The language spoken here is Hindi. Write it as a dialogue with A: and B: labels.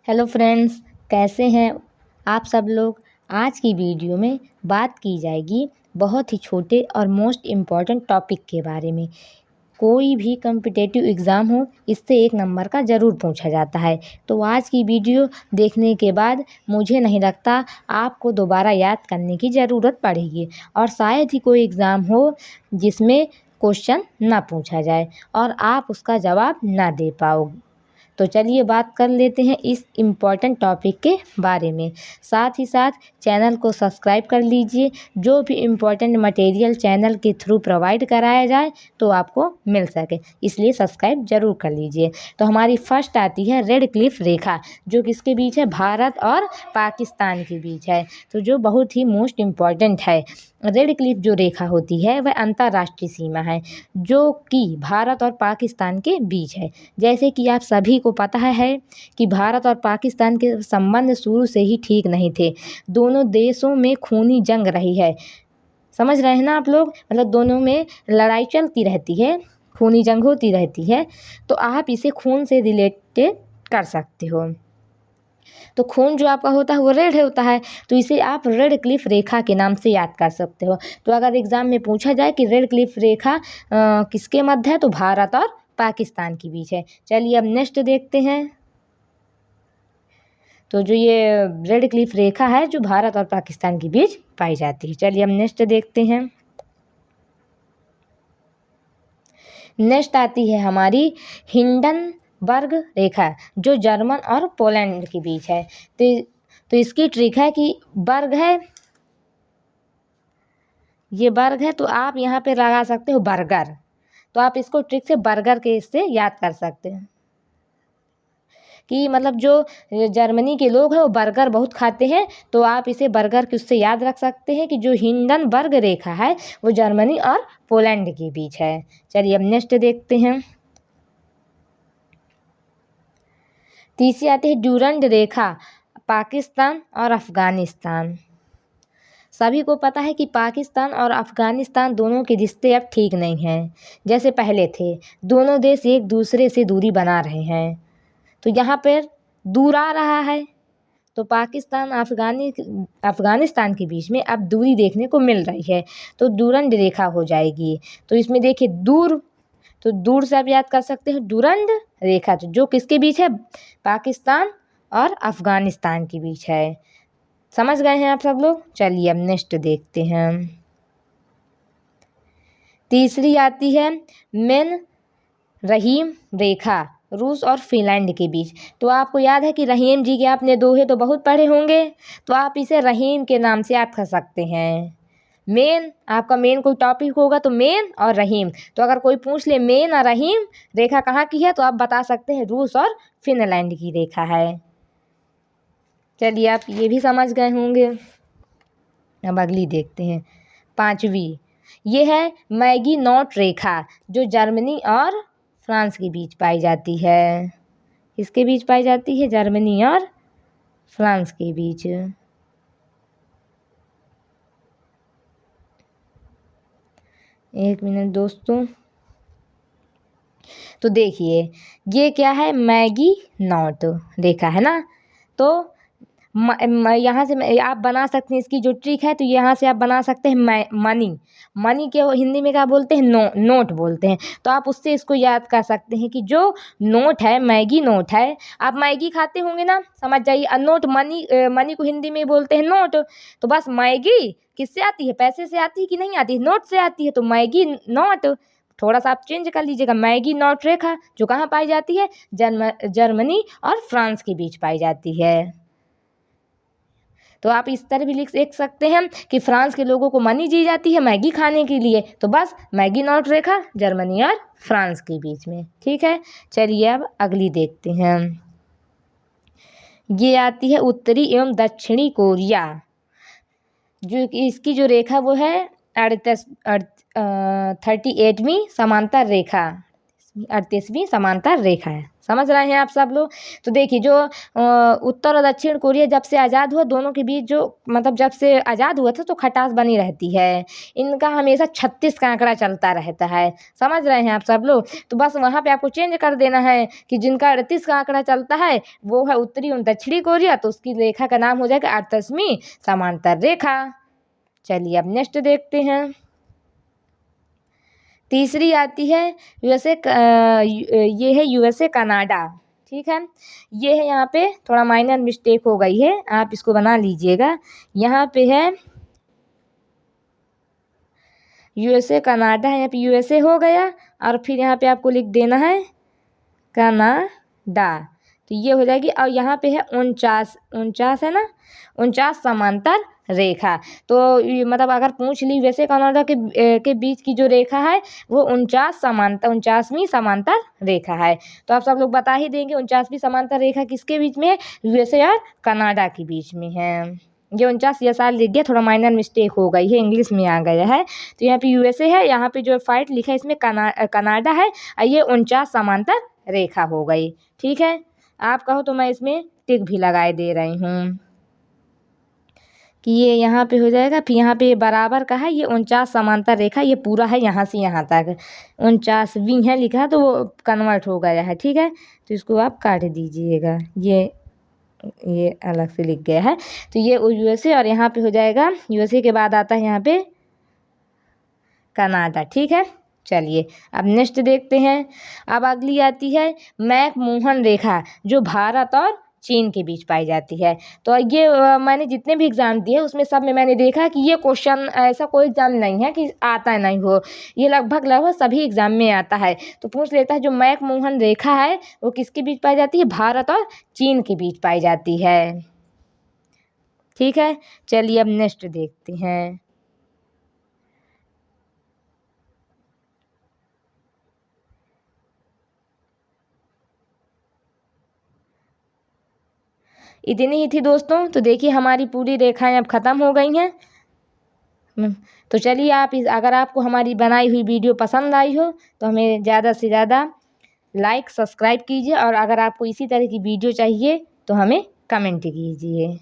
A: हेलो फ्रेंड्स, कैसे हैं आप सब लोग। आज की वीडियो में बात की जाएगी बहुत ही छोटे और मोस्ट इम्पॉर्टेंट टॉपिक के बारे में। कोई भी कम्पिटिटिव एग्ज़ाम हो, इससे एक नंबर का ज़रूर पूछा जाता है। तो आज की वीडियो देखने के बाद मुझे नहीं लगता आपको दोबारा याद करने की ज़रूरत पड़ेगी और शायद ही कोई एग्ज़ाम हो जिसमें क्वेश्चन ना पूछा जाए और आप उसका जवाब ना दे पाओ। तो चलिए बात कर लेते हैं इस इम्पॉर्टेंट टॉपिक के बारे में। साथ ही साथ चैनल को सब्सक्राइब कर लीजिए। जो भी इम्पॉर्टेंट मटेरियल चैनल के थ्रू प्रोवाइड कराया जाए तो आपको मिल सके, इसलिए सब्सक्राइब ज़रूर कर लीजिए। तो हमारी फर्स्ट आती है रेड क्लिफ रेखा, जो किसके बीच है, भारत और पाकिस्तान के बीच है। तो जो बहुत ही मोस्ट इम्पॉर्टेंट है। रेड क्लिफ जो रेखा होती है वह अंतर्राष्ट्रीय सीमा है जो कि भारत और पाकिस्तान के बीच है। जैसे कि आप सभी को पता है कि भारत और पाकिस्तान के संबंध शुरू से ही ठीक नहीं थे। दोनों देशों में खूनी जंग रही है। समझ रहे हैं ना आप लोग, मतलब दोनों में लड़ाई चलती रहती है, खूनी जंग होती रहती है। तो आप इसे खून से रिलेटेड कर सकते हो। तो खून जो आपका होता है वो रेड होता है, तो इसे आप रेड क्लिफ रेखा के नाम से याद कर सकते हो। तो अगर एग्ज़ाम में पूछा जाए कि रेड क्लिफ रेखा किसके मध्य है, तो भारत और पाकिस्तान के बीच है। चलिए अब नेक्स्ट देखते हैं। तो जो ये रेड क्लिफ रेखा है जो भारत और पाकिस्तान के बीच पाई जाती है। चलिए अब नेक्स्ट देखते हैं। नेक्स्ट आती है हमारी हिंडनबर्ग रेखा, जो जर्मन और पोलैंड के बीच है। तो इसकी ट्रिक है कि बर्ग है, ये बर्ग है, तो आप यहाँ पे लगा सकते हो बर्गर। तो आप इसको ट्रिक से बर्गर के इससे याद कर सकते हैं कि मतलब जो जर्मनी के लोग हैं वो बर्गर बहुत खाते हैं। तो आप इसे बर्गर के उससे याद रख सकते हैं कि जो हिंडनबर्ग रेखा है वो जर्मनी और पोलैंड के बीच है। चलिए अब नेक्स्ट देखते हैं। तीसरी आती है ड्यूरंड रेखा, पाकिस्तान और अफ़गानिस्तान। सभी को पता है कि पाकिस्तान और अफ़गानिस्तान दोनों के रिश्ते अब ठीक नहीं हैं जैसे पहले थे। दोनों देश एक दूसरे से दूरी बना रहे हैं, तो यहाँ पर दूर आ रहा है। तो पाकिस्तान अफ़गानिस्तान के बीच में अब दूरी देखने को मिल रही है, तो डूरंड रेखा हो जाएगी। तो इसमें देखिए दूर, तो दूर से आप याद कर सकते हो डूरंड रेखा, तो जो किसके बीच है, पाकिस्तान और अफ़गानिस्तान के बीच है। समझ गए हैं आप सब लोग। चलिए अब नेक्स्ट देखते हैं। तीसरी आती है मेन रहीम रेखा, रूस और फिनलैंड के बीच। तो आपको याद है कि रहीम जी के आपने दोहे तो बहुत पढ़े होंगे, तो आप इसे रहीम के नाम से याद कर सकते हैं। मेन, आपका मेन कोई टॉपिक होगा तो मेन और रहीम। तो अगर कोई पूछ ले मेन और रहीम रेखा कहाँ की है, तो आप बता सकते हैं रूस और फिनलैंड की रेखा है। चलिए आप ये भी समझ गए होंगे। अब अगली देखते हैं, पांचवी। ये है मैगी नॉट रेखा, जो जर्मनी और फ्रांस के बीच पाई जाती है। किसके बीच पाई जाती है, जर्मनी और फ्रांस के बीच। एक मिनट दोस्तों। तो देखिए ये क्या है, मैगी नॉट रेखा है ना। तो यहाँ से आप बना सकते हैं, इसकी जो ट्रिक है तो यहाँ से आप बना सकते हैं मनी। मनी के हिंदी में क्या बोलते हैं, नोट बोलते हैं। तो आप उससे इसको याद कर सकते हैं कि जो नोट है, मैगी नोट है। आप मैगी खाते होंगे ना, समझ जाइए। नोट मनी, मनी को हिंदी में बोलते हैं नोट। तो बस मैगी किससे आती है, पैसे से आती है कि नहीं आती है, नोट से आती है। तो मैगी नोट थोड़ा सा आप चेंज कर लीजिएगा, मैगी नॉट रेखा जो कहाँ पाई जाती है, जर्मनी और फ्रांस के बीच पाई जाती है। तो आप इस तरह भी लिख सकते हैं कि फ्रांस के लोगों को मनी दी जाती है मैगी खाने के लिए। तो बस मैगी नॉट रेखा जर्मनी और फ्रांस के बीच में। ठीक है, चलिए अब अगली देखते हैं। ये आती है उत्तरी एवं दक्षिणी कोरिया, जो इसकी जो रेखा वो है 38वीं समांतर रेखा। 38वीं समांतर रेखा है। समझ रहे हैं आप सब लोग। तो देखिए जो उत्तर और दक्षिण कोरिया जब से आज़ाद हुआ, दोनों के बीच जो मतलब जब से आज़ाद हुआ था तो खटास बनी रहती है। इनका हमेशा 36 का आंकड़ा चलता रहता है। समझ रहे हैं आप सब लोग। तो बस वहाँ पे आपको चेंज कर देना है कि जिनका 38 का आंकड़ा चलता है वो है उत्तरी और दक्षिणी कोरिया, तो उसकी रेखा का नाम हो जाएगा 38वीं समांतर रेखा। चलिए अब नेक्स्ट देखते हैं। तीसरी आती है यूएसए, ये है यूएसए कनाडा। ठीक है, ये है, यहाँ पे थोड़ा माइनर मिस्टेक हो गई है, आप इसको बना लीजिएगा। यहाँ पे है यूएसए कनाडा है, यहाँ पे यूएसए हो गया और फिर यहाँ पे आपको लिख देना है कनाडा, तो ये हो जाएगी। और यहाँ पे है 49 है ना, 49 समांतर रेखा। तो मतलब अगर पूछ ली वैसे कनाडा के बीच की जो रेखा है वो 49वीं समांतर रेखा है। तो आप सब लोग बता ही देंगे 49वीं समांतर रेखा किसके बीच में है, यूएसए और कनाडा के बीच में है। ये 49 ये साल लिख गया, थोड़ा माइनर मिस्टेक हो गई है, इंग्लिश में आ गया है। तो यहाँ पे यूएसए है, यहाँ पे जो फाइट लिखा है इसमें कनाडा है और ये 49 समांतर रेखा हो गई। ठीक है, आप कहो तो मैं इसमें टिक भी लगाए दे रही हूँ कि ये यहाँ पे हो जाएगा। फिर यहाँ पे बराबर का है, ये 49 समांतर रेखा, ये पूरा है यहाँ से यहाँ तक। 49वीं है लिखा तो वो कन्वर्ट हो गया है। ठीक है, तो इसको आप काट दीजिएगा, ये अलग से लिख गया है। तो ये यूएसए और यहाँ पे हो जाएगा, यूएसए के बाद आता है यहाँ पे कनाडा। ठीक है, चलिए अब नेक्स्ट देखते हैं। अब अगली आती है मैक-मोहन रेखा, जो भारत और चीन के बीच पाई जाती है। तो ये मैंने जितने भी एग्ज़ाम दिए उसमें सब में मैंने देखा कि ये क्वेश्चन ऐसा कोई एग्ज़ाम नहीं है कि आता नहीं हो, ये लगभग सभी एग्ज़ाम में आता है। तो पूछ लेता है जो मैक-मोहन रेखा है वो किसके बीच पाई जाती है, भारत और चीन के बीच पाई जाती है। ठीक है, चलिए अब नेक्स्ट देखते हैं। इतनी ही थी दोस्तों। तो देखिए हमारी पूरी रेखाएं अब ख़त्म हो गई हैं। तो चलिए अगर आपको हमारी बनाई हुई वीडियो पसंद आई हो तो हमें ज़्यादा से ज़्यादा लाइक सब्सक्राइब कीजिए, और अगर आपको इसी तरह की वीडियो चाहिए तो हमें कमेंट कीजिए।